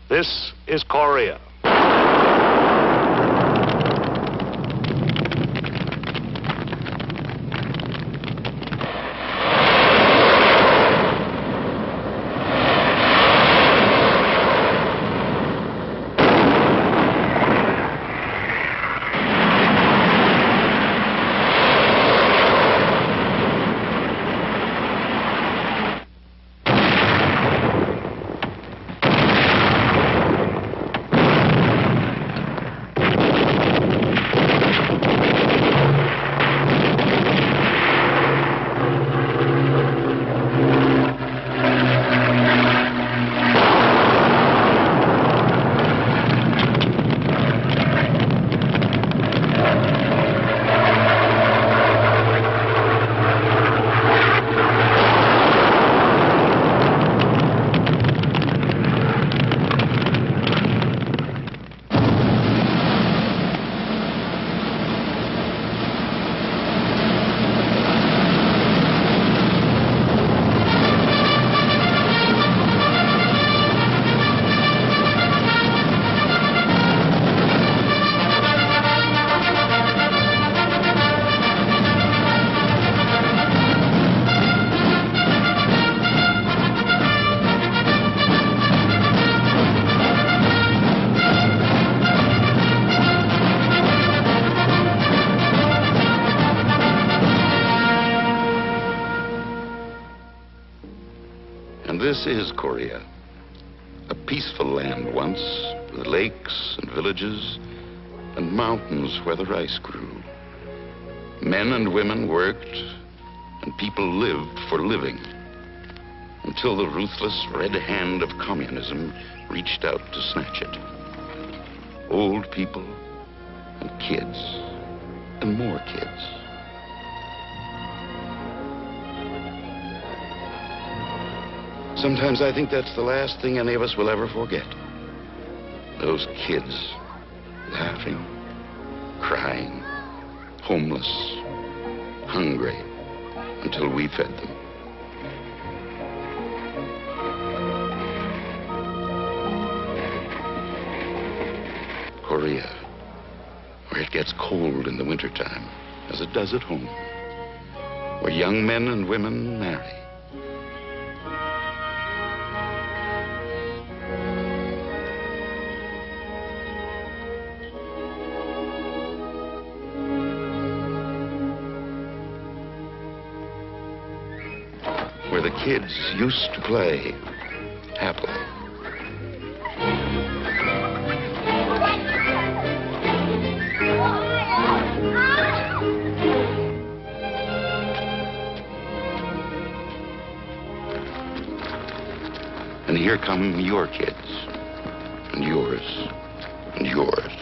This is Korea. And this is Korea, a peaceful land once, with lakes and villages and mountains where the rice grew. Men and women worked, and people lived for living, until the ruthless red hand of communism reached out to snatch it. Old people and kids and more kids. Sometimes I think that's the last thing any of us will ever forget. Those kids laughing, crying, homeless, hungry, until we fed them. Korea, where it gets cold in the wintertime, as it does at home, where young men and women marry. Where the kids used to play happily. And here come your kids, and yours, and yours.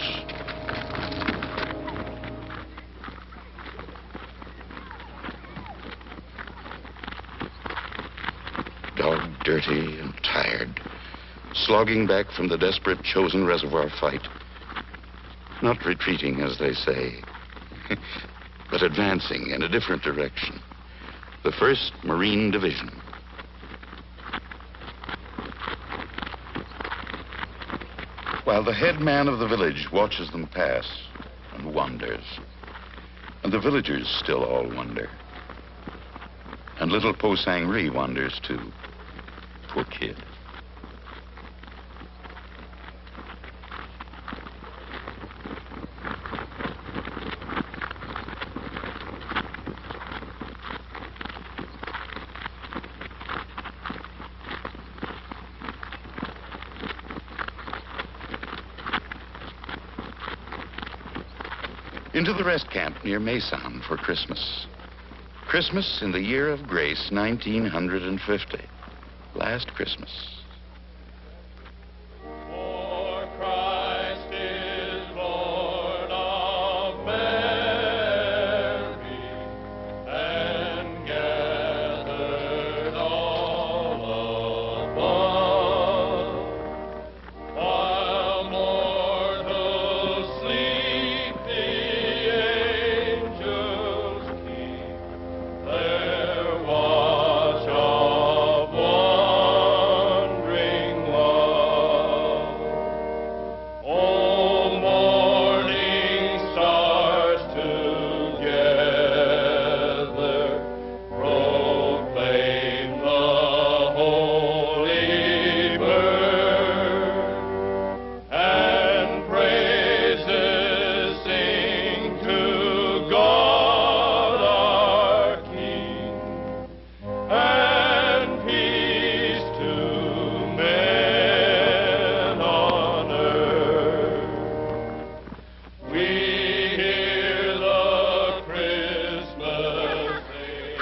Dog dirty and tired, slogging back from the desperate chosen reservoir fight. Not retreating, as they say, but advancing in a different direction. The 1st Marine Division. While the head man of the village watches them pass and wonders. And the villagers still all wonder. And little Po Sang-ri wonders too. Poor kid. Into the rest camp near Mason for Christmas. Christmas in the year of grace, 1950. Last Christmas. For Christ is Lord of Mary, and gathered all above, while mortals sleep, the angels keep their watch of wonder.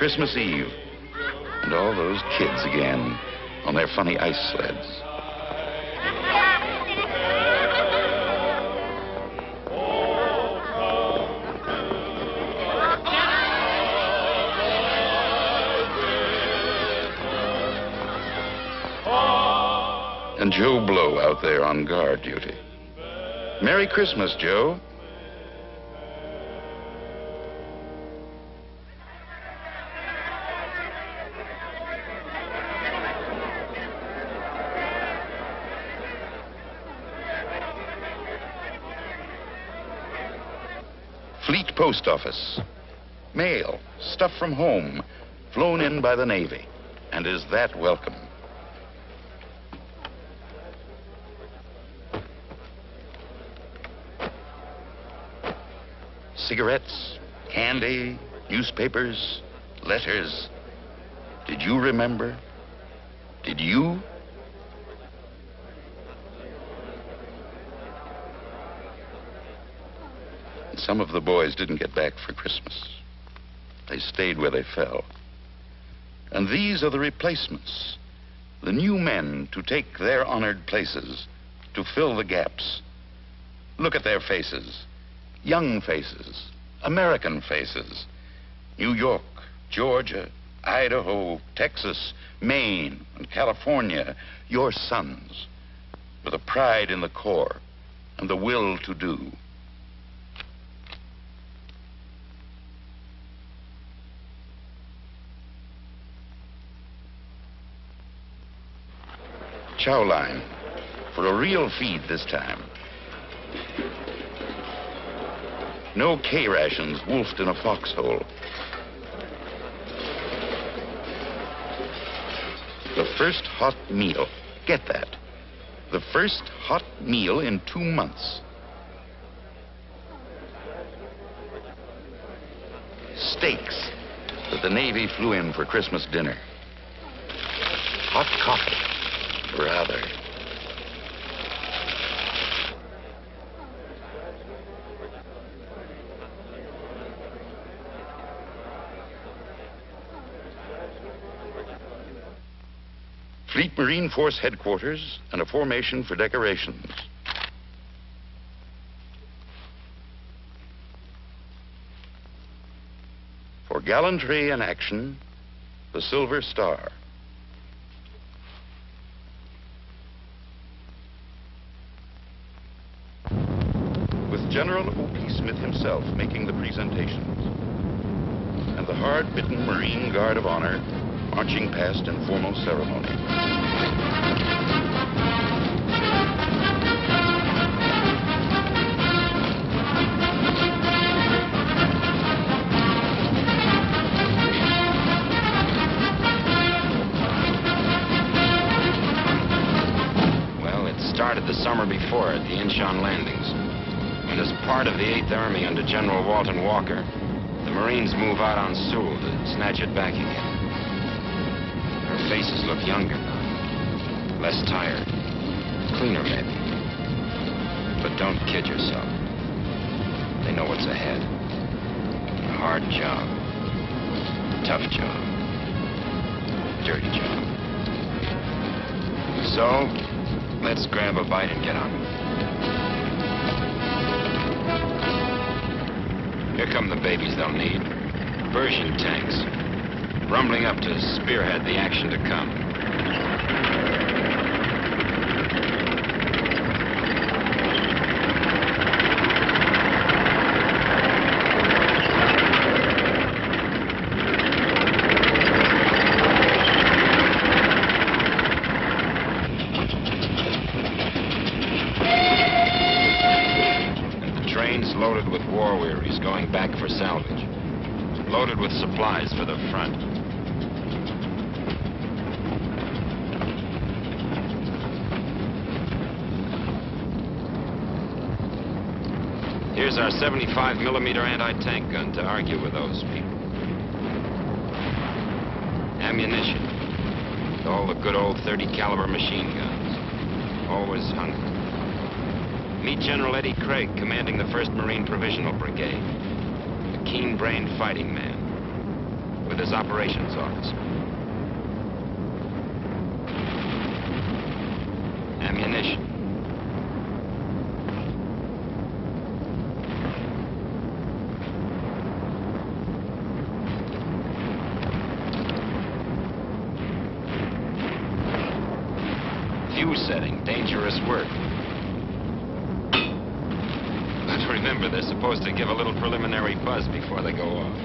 Christmas Eve, and all those kids again on their funny ice sleds. And Joe Blow out there on guard duty. Merry Christmas, Joe. Fleet Post Office. Mail, stuff from home, flown in by the Navy. And is that welcome? Cigarettes, candy, newspapers, letters. Did you remember? Did you? Some of the boys didn't get back for Christmas. They stayed where they fell. And these are the replacements, the new men to take their honored places, to fill the gaps. Look at their faces. Young faces, American faces. New York, Georgia, Idaho, Texas, Maine, and California, your sons, with a pride in the core and the will to do. Chow line, for a real feed this time. No K-rations wolfed in a foxhole. The first hot meal. Get that. The first hot meal in 2 months. Steaks that the Navy flew in for Christmas dinner. Hot coffee. Rather. Fleet Marine Force headquarters and a formation for decorations. For gallantry and action, the Silver Star. With General O.P. Smith himself making the presentations, and the hard-bitten Marine Guard of Honor marching past in formal ceremony. Well, it started the summer before at the Incheon landings. And as part of the 8th Army under General Walton Walker, the Marines move out on Sewell to snatch it back again. Their faces look younger, less tired, cleaner maybe. But don't kid yourself. They know what's ahead. A hard job, tough job, dirty job. So, let's grab a bite and get on with it. Here come the babies they'll need. Version tanks. Rumbling up to spearhead the action to come. And the trains loaded with war wearies going back for salvage. Loaded with supplies for the front. Here's our 75mm anti-tank gun to argue with those people. Ammunition. All the good old .30 caliber machine guns. Always hungry. Meet General Eddie Craig, commanding the 1st Marine Provisional Brigade. A keen-brained fighting man. with his operations officer. Ammunition. Fuse setting, dangerous work. But remember, they're supposed to give a little preliminary buzz before they go off.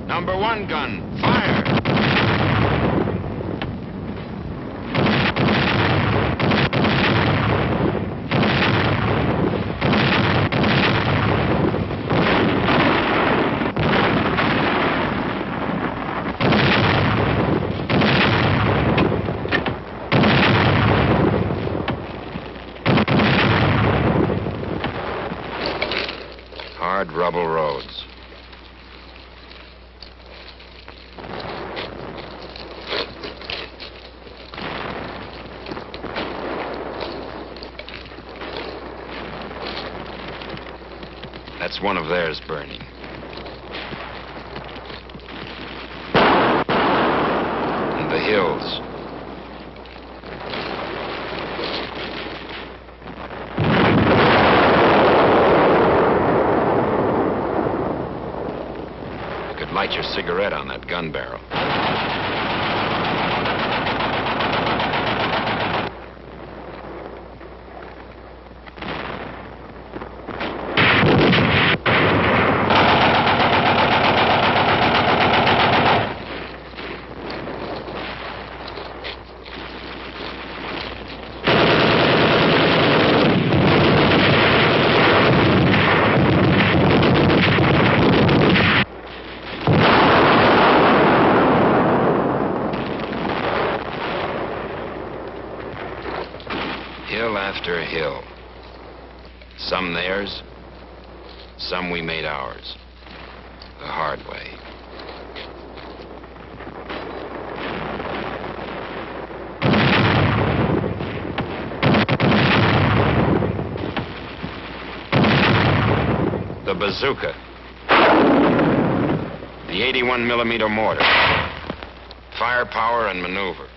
Number 1 gun, fire! Hard rubble roads. That's one of theirs burning. And the hills. You could light your cigarette on that gun barrel. Hill after hill. Some theirs, some we made ours. The hard way. The bazooka. The 81mm mortar. Firepower and maneuver.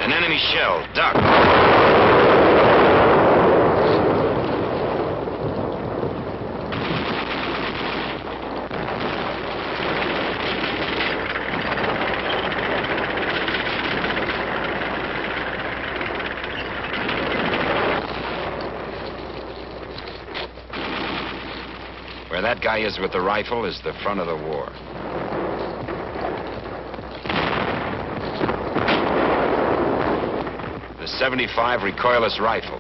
An enemy shell, duck. Where that guy is with the rifle is the front of the war. The 75 recoilless rifle.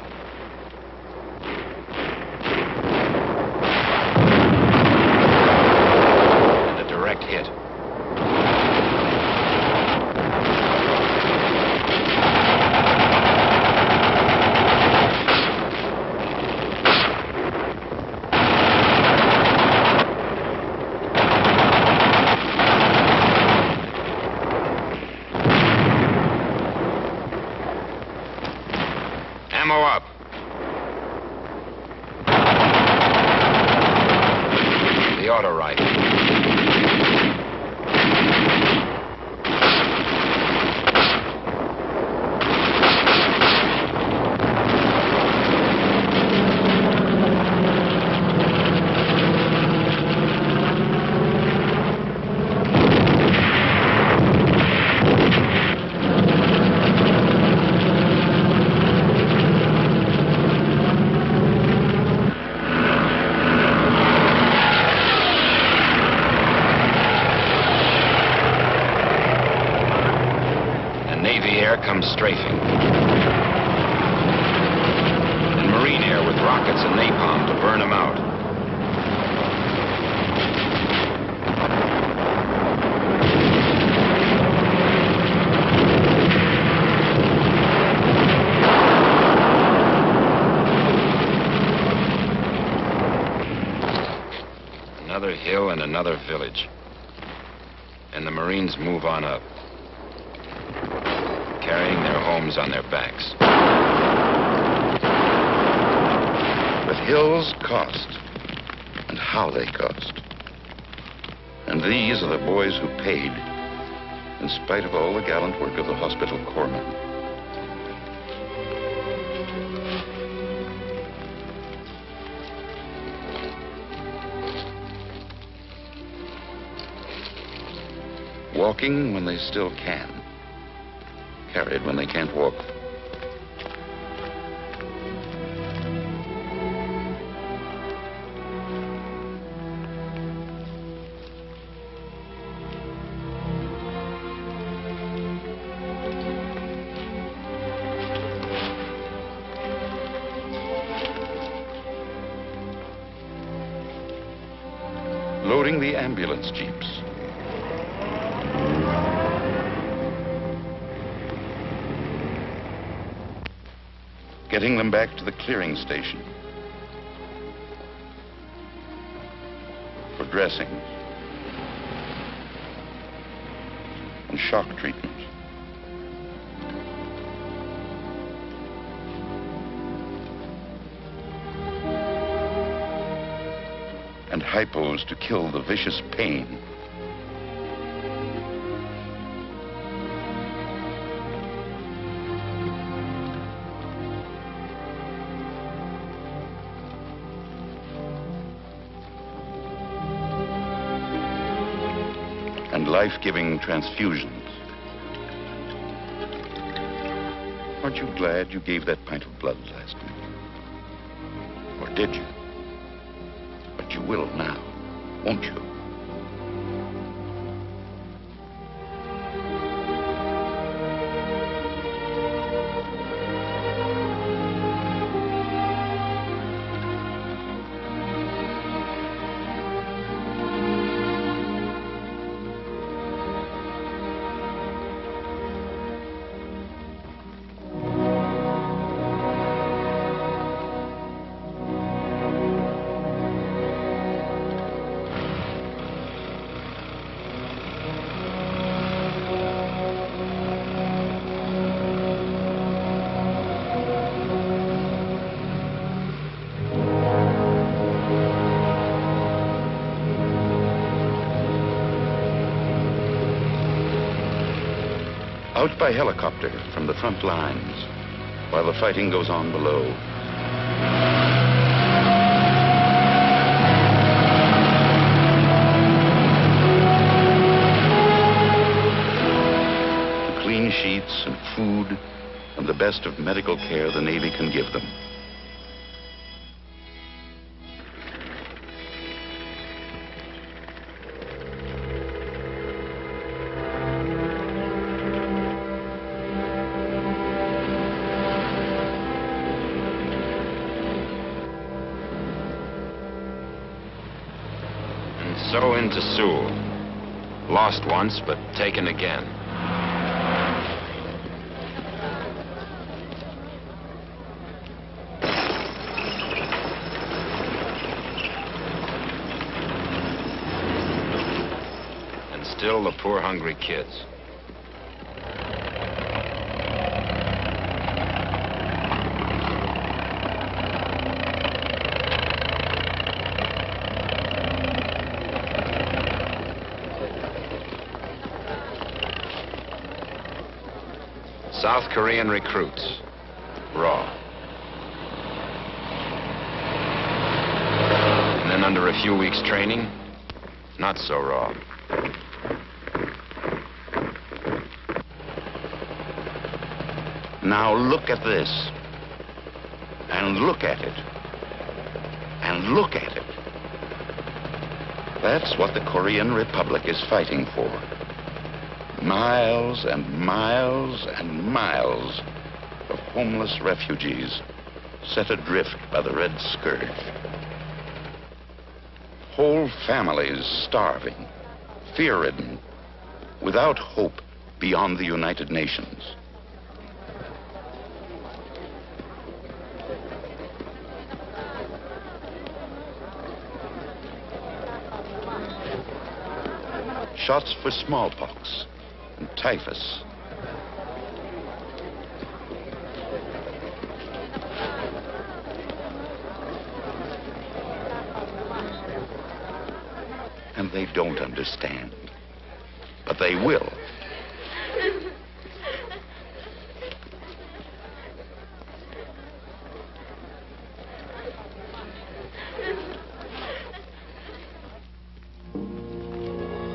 And a direct hit. Ammo up. The auto rifle. Navy air comes strafing. And Marine air with rockets and napalm to burn them out. and another village. And the Marines move on up, carrying their homes on their backs. But hills cost, and how they cost. And these are the boys who paid, in spite of all the gallant work of the hospital corpsmen. Walking when they still can. Carried when they can't walk. Loading the ambulance jeeps. Getting them back to the clearing station for dressing and shock treatment. And hypos to kill the vicious pain. And life-giving transfusions. Aren't you glad you gave that pint of blood last night? Or did you? But you will now, won't you? Out by helicopter from the front lines, while the fighting goes on below. The clean sheets and food and the best of medical care the Navy can give them. So into Sewell. Lost once, but taken again. And still the poor hungry kids. South Korean recruits, raw. And then under a few weeks' training, not so raw. Now look at this. And look at it. And look at it. That's what the Korean Republic is fighting for. Miles and miles and miles of homeless refugees set adrift by the Red Scourge. Whole families starving, fear-ridden, without hope beyond the United Nations. shots for smallpox and typhus. And they don't understand, but they will.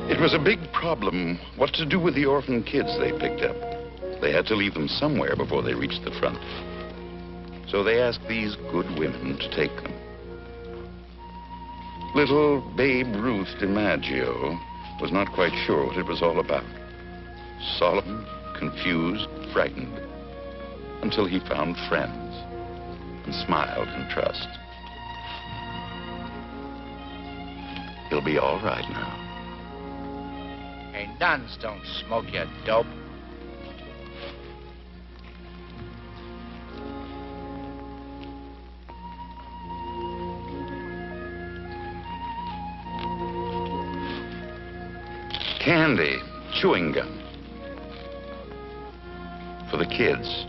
It was a big problem what to do with the orphan kids they picked up. They had to leave them somewhere before they reached the front. So they asked these good women to take them. Little Babe Ruth DiMaggio was not quite sure what it was all about. Solemn, confused, frightened, until he found friends and smiled in trust. He'll be all right now. Hey, nuns don't smoke, you dope. Candy, chewing gum. For the kids.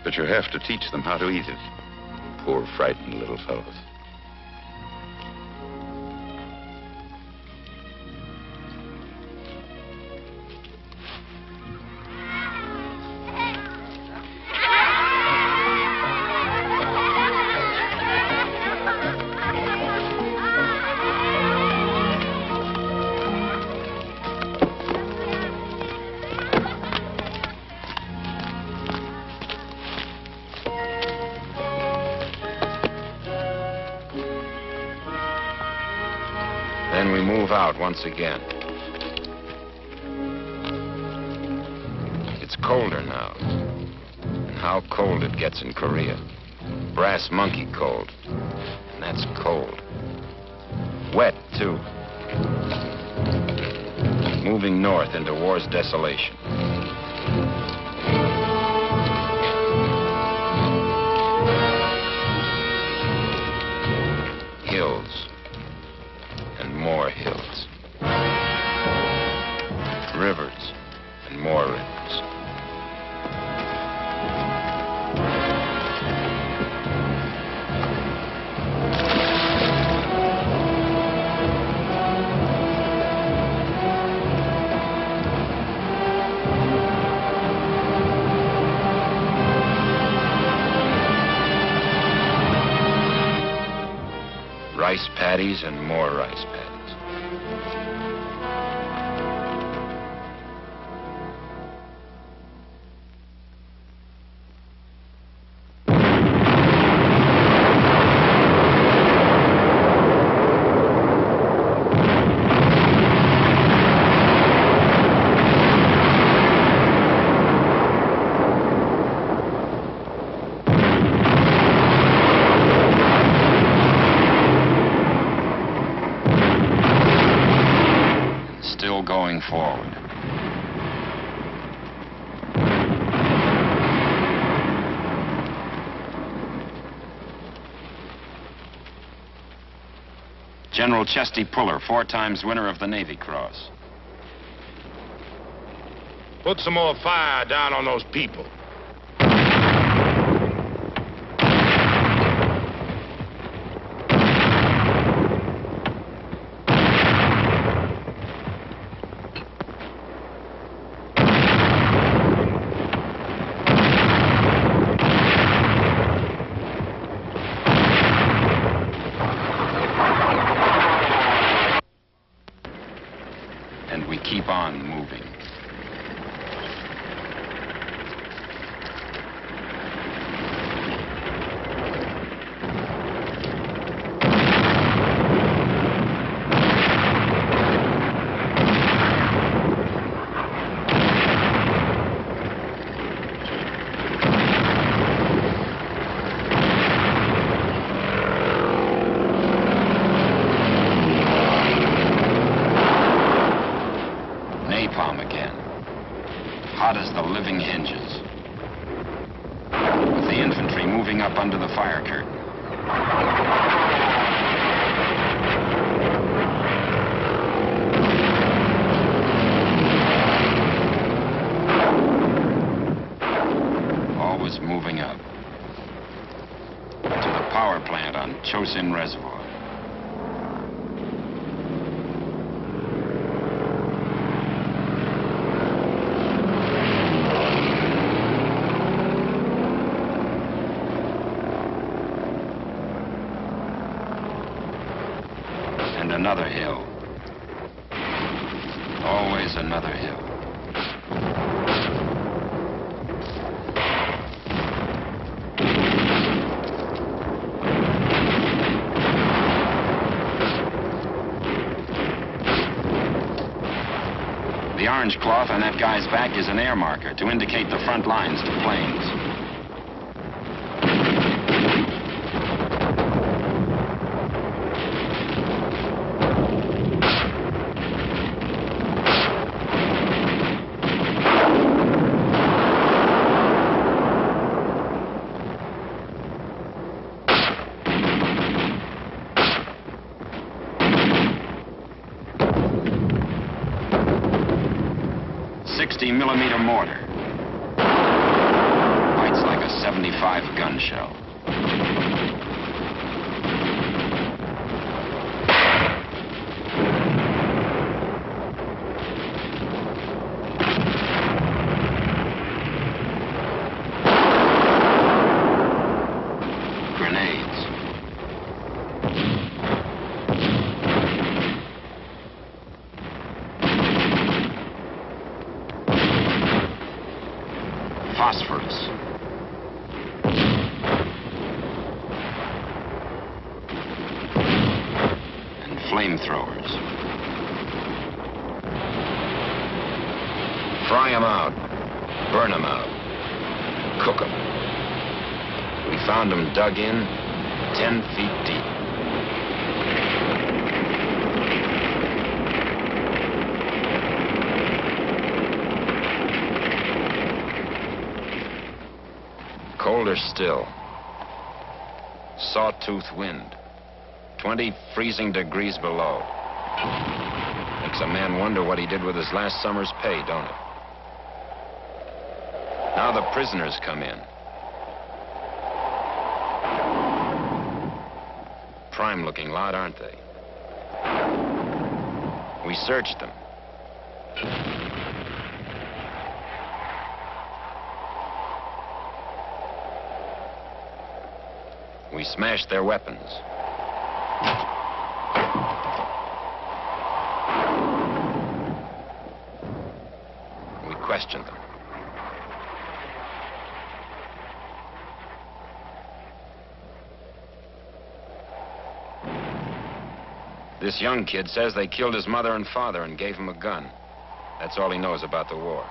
But you have to teach them how to eat it. Poor, frightened little fellows. Then we move out once again. It's colder now. And how cold it gets in Korea. Brass monkey cold. And that's cold. Wet, too. Moving north into war's desolation. Hills. More hills. Rivers and more rivers. Rice paddies and more rice paddies. Going forward. General Chesty Puller, 4 times winner of the Navy Cross. Put some more fire down on those people. Keep on moving. Hot as the living hinges. With the infantry moving up under the fire curtain. power plant on Chosin Reservoir. And another hill. Always another hill. The orange cloth on that guy's back is an air marker to indicate the front lines to planes. .60mm mortar. Bites like a 75 gun shell. Grenades. Phosphorus. And flamethrowers. Fry them out. Burn them out. Cook them. We found them dug in 10 feet deep. Colder still. Sawtooth wind. 20 freezing degrees below. Makes a man wonder what he did with his last summer's pay, don't it? Now the prisoners come in. Prime-looking lot, aren't they? We searched them. We smashed their weapons. We questioned them. This young kid says they killed his mother and father and gave him a gun. That's all he knows about the war.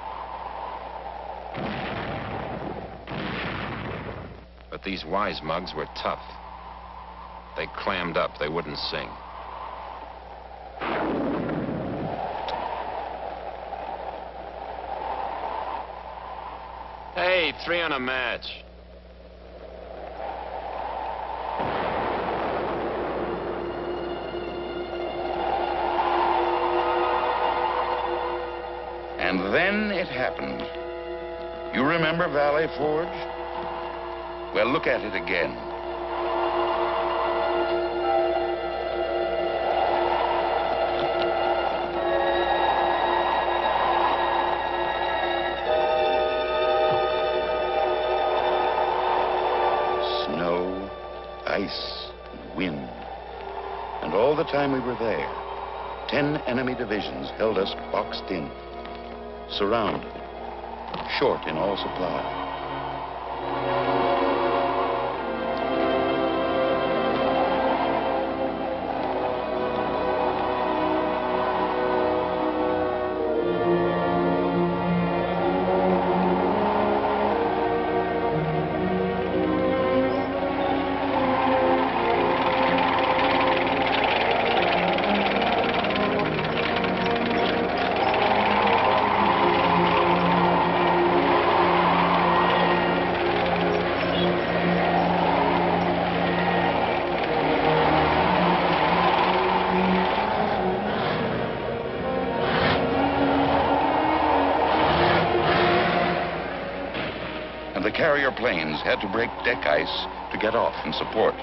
But these wise mugs were tough. They clammed up. They wouldn't sing. Hey, 3 on a match. And then it happened. You remember Valley Forge? Well, look at it again. Snow, ice, wind. And all the time we were there, 10 enemy divisions held us boxed in, surrounded, short in all supply. The carrier planes had to break deck ice to get off and support.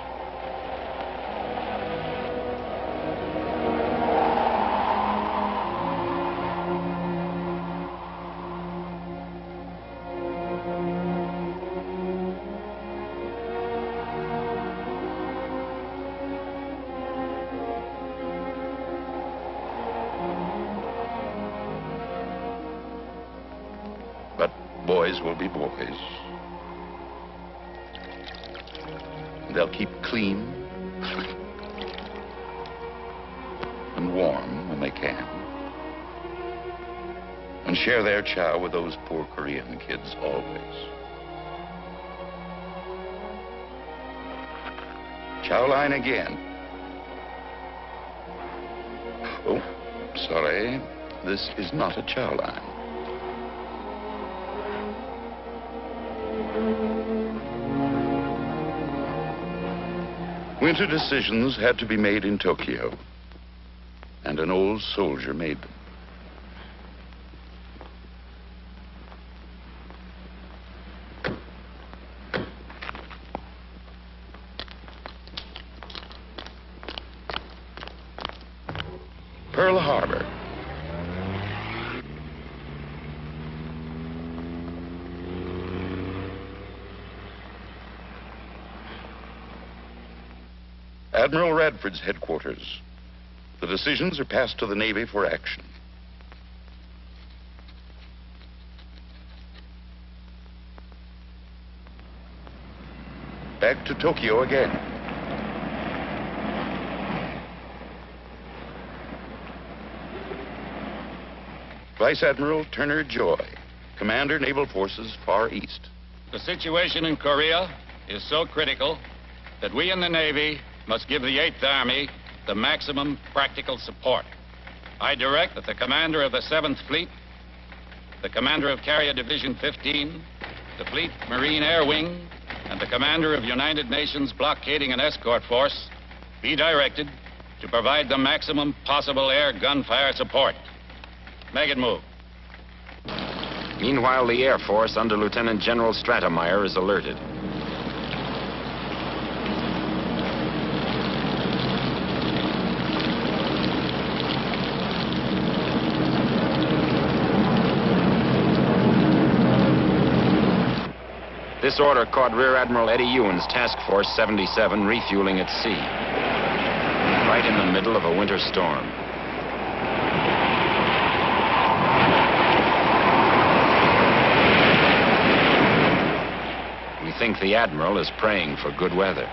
Boys will be boys. They'll keep clean and warm when they can, and share their chow with those poor Korean kids always. Chow line again. Oh, sorry. This is not a chow line. Winter decisions had to be made in Tokyo, and an old soldier made them. Pearl Harbor. Admiral Radford's headquarters. The decisions are passed to the Navy for action. Back to Tokyo again. Vice Admiral Turner Joy, Commander, Naval Forces, Far East. The situation in Korea is so critical that we in the Navy must give the 8th Army the maximum practical support. I direct that the commander of the 7th Fleet, the commander of Carrier Division 15, the Fleet Marine Air Wing, and the commander of United Nations Blockading and Escort Force be directed to provide the maximum possible air gunfire support. Make it move. Meanwhile, the Air Force under Lieutenant General Stratemeyer is alerted. This order caught Rear Admiral Eddie Ewan's Task Force 77 refueling at sea, right in the middle of a winter storm. We think the Admiral is praying for good weather.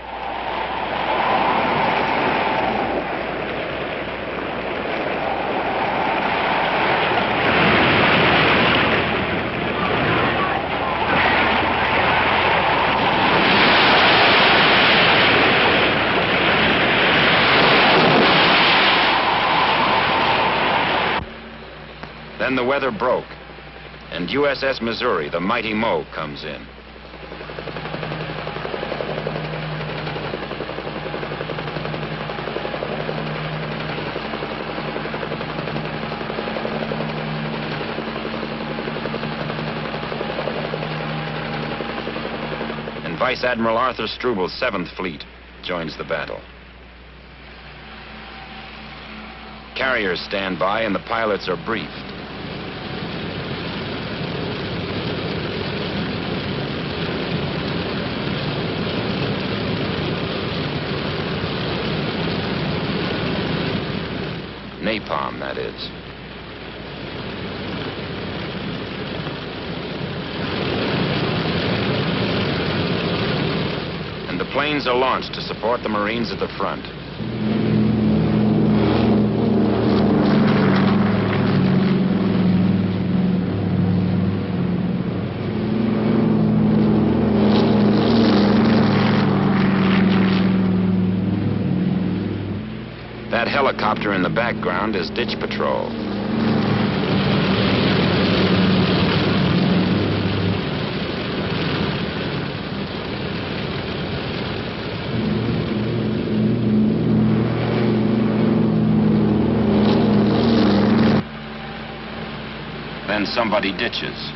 Then the weather broke, and USS Missouri, the mighty Mo, comes in. And Vice Admiral Arthur Strubel's 7th Fleet joins the battle. Carriers stand by and the pilots are briefed. Napalm, that is. And the planes are launched to support the Marines at the front. That helicopter in the background is ditch patrol. Then somebody ditches.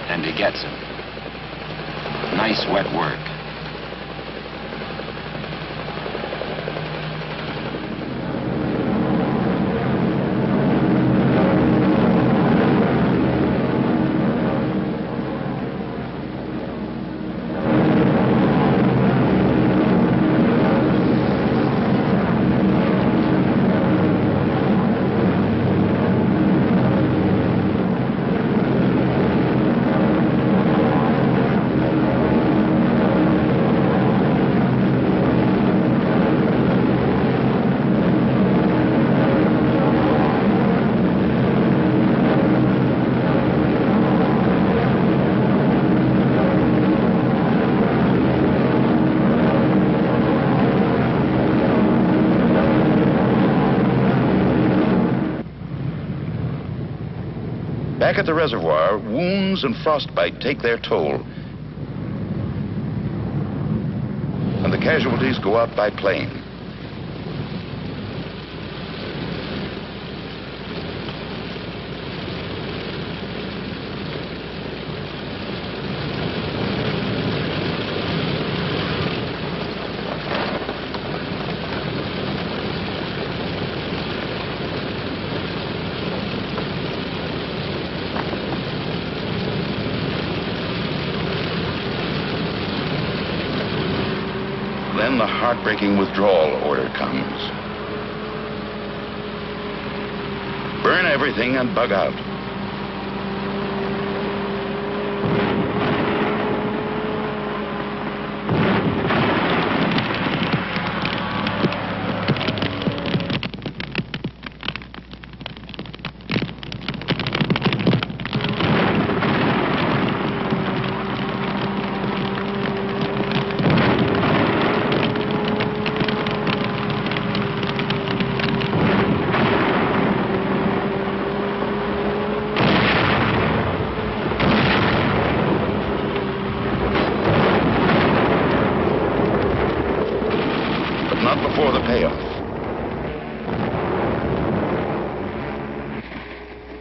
And he gets him. Nice wet work. Back at the reservoir, wounds and frostbite take their toll. And the casualties go out by plane. Then the heartbreaking withdrawal order comes. Burn everything and bug out. Not before the payoff.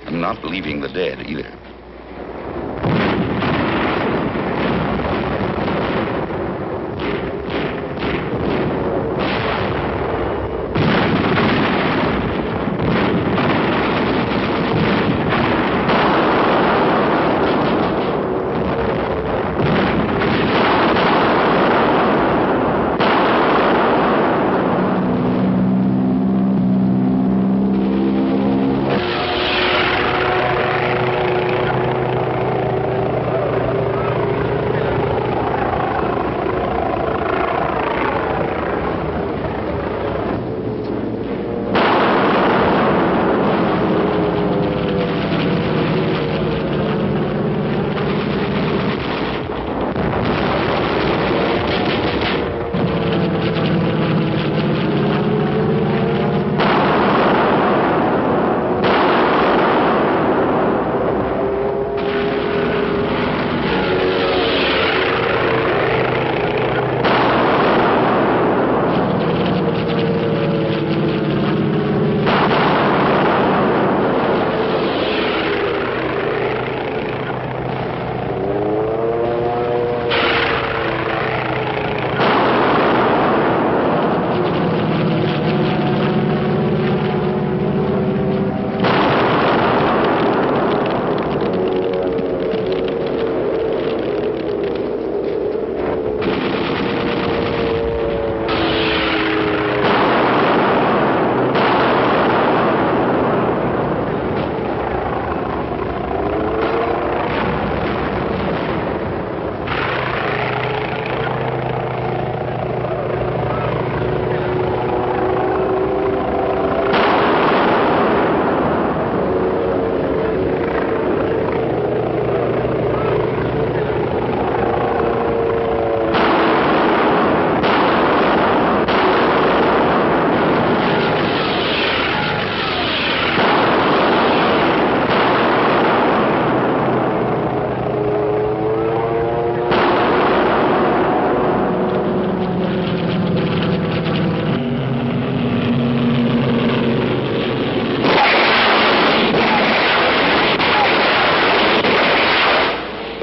And not leaving the dead either.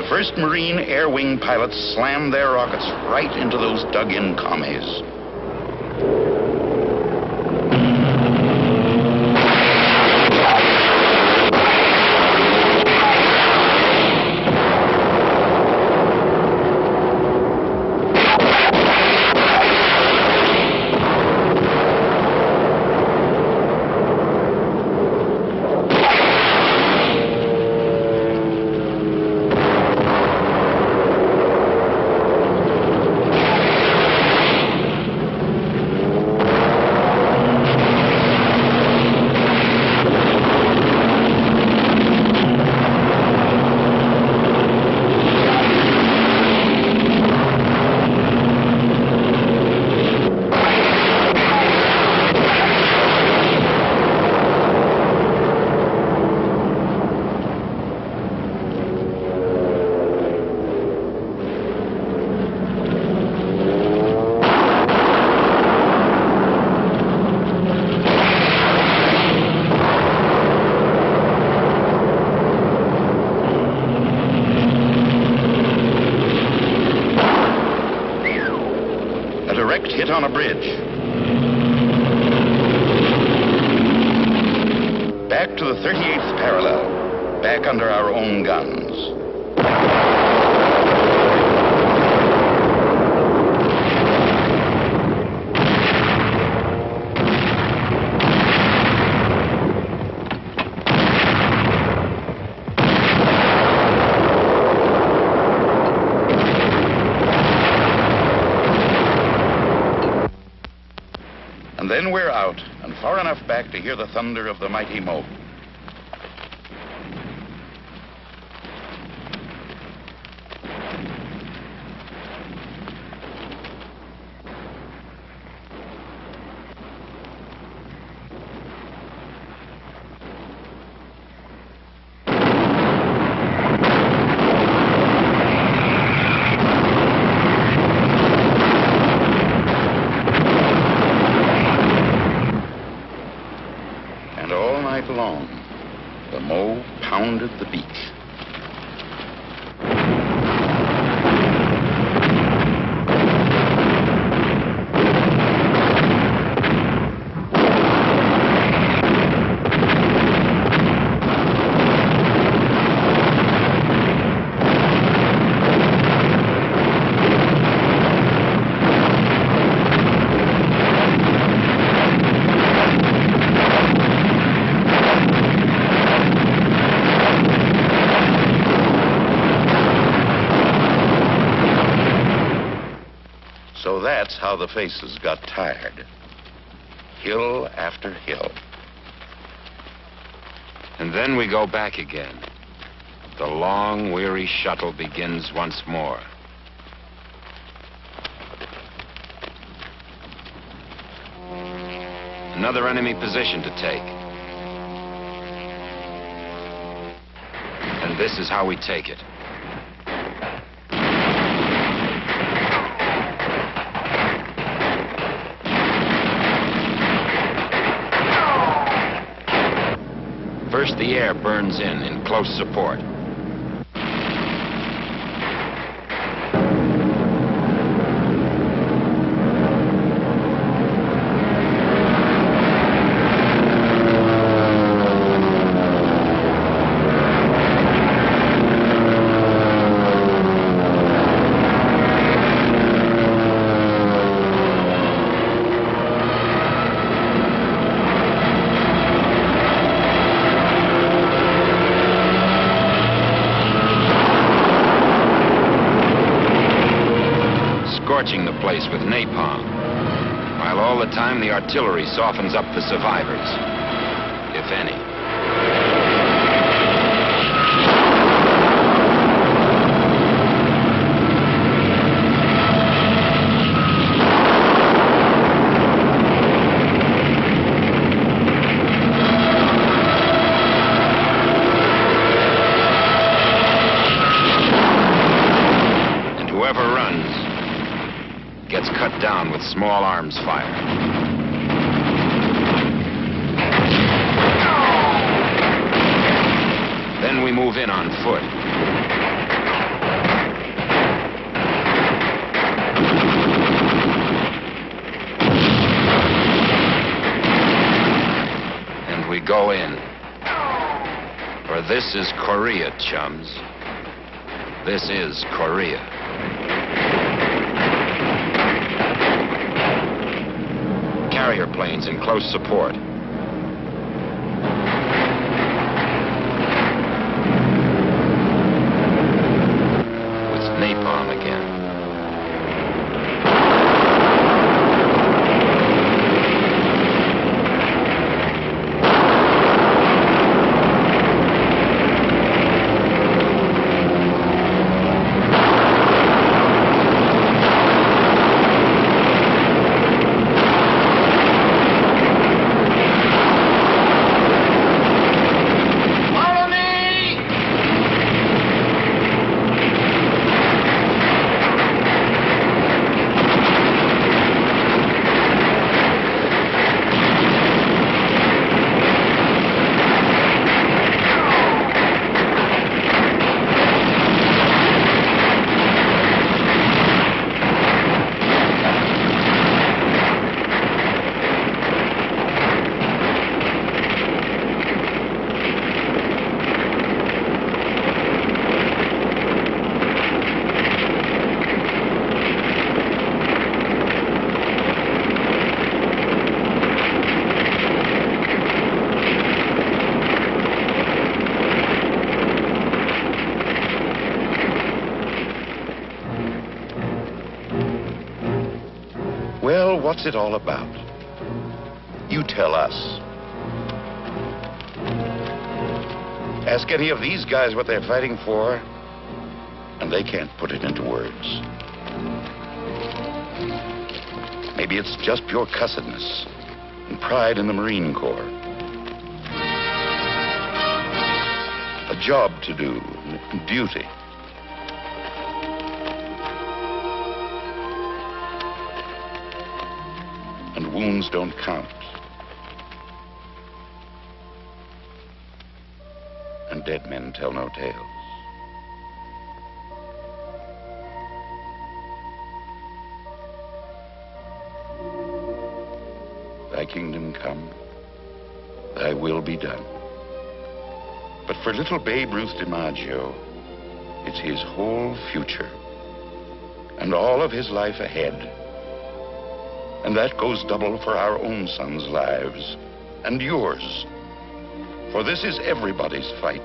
First Marine Air Wing pilots slammed their rockets right into those dug-in commies. to the 38th parallel, back under our own guns. And then we're out, and far enough back to hear the thunder of the mighty moat. And all night long, the mow pounded the beach. So that's how the faces got tired. Hill after hill. And then we go back again. The long, weary shuttle begins once more. Another enemy position to take. And this is how we take it. First, the air burns in close support. Scorching the place with napalm, while all the time the artillery softens up the survivors, if any. And whoever runs gets cut down with small arms fire. Then we move in on foot. And we go in. For this is Korea, chums. This is Korea. Carrier planes in close support. With napalm again. What's it all about? You tell us. Ask any of these guys what they're fighting for, and they can't put it into words. Maybe it's just pure cussedness and pride in the Marine Corps. A job to do, duty. And wounds don't count. And dead men tell no tales. Thy kingdom come, thy will be done. But for little Babe Ruth DiMaggio, it's his whole future and all of his life ahead. And that goes double for our own sons' lives and yours. For this is everybody's fight,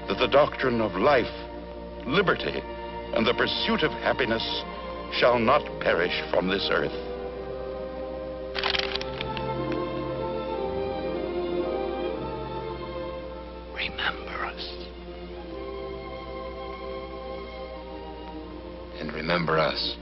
that the doctrine of life, liberty, and the pursuit of happiness shall not perish from this earth. Remember us. And remember us.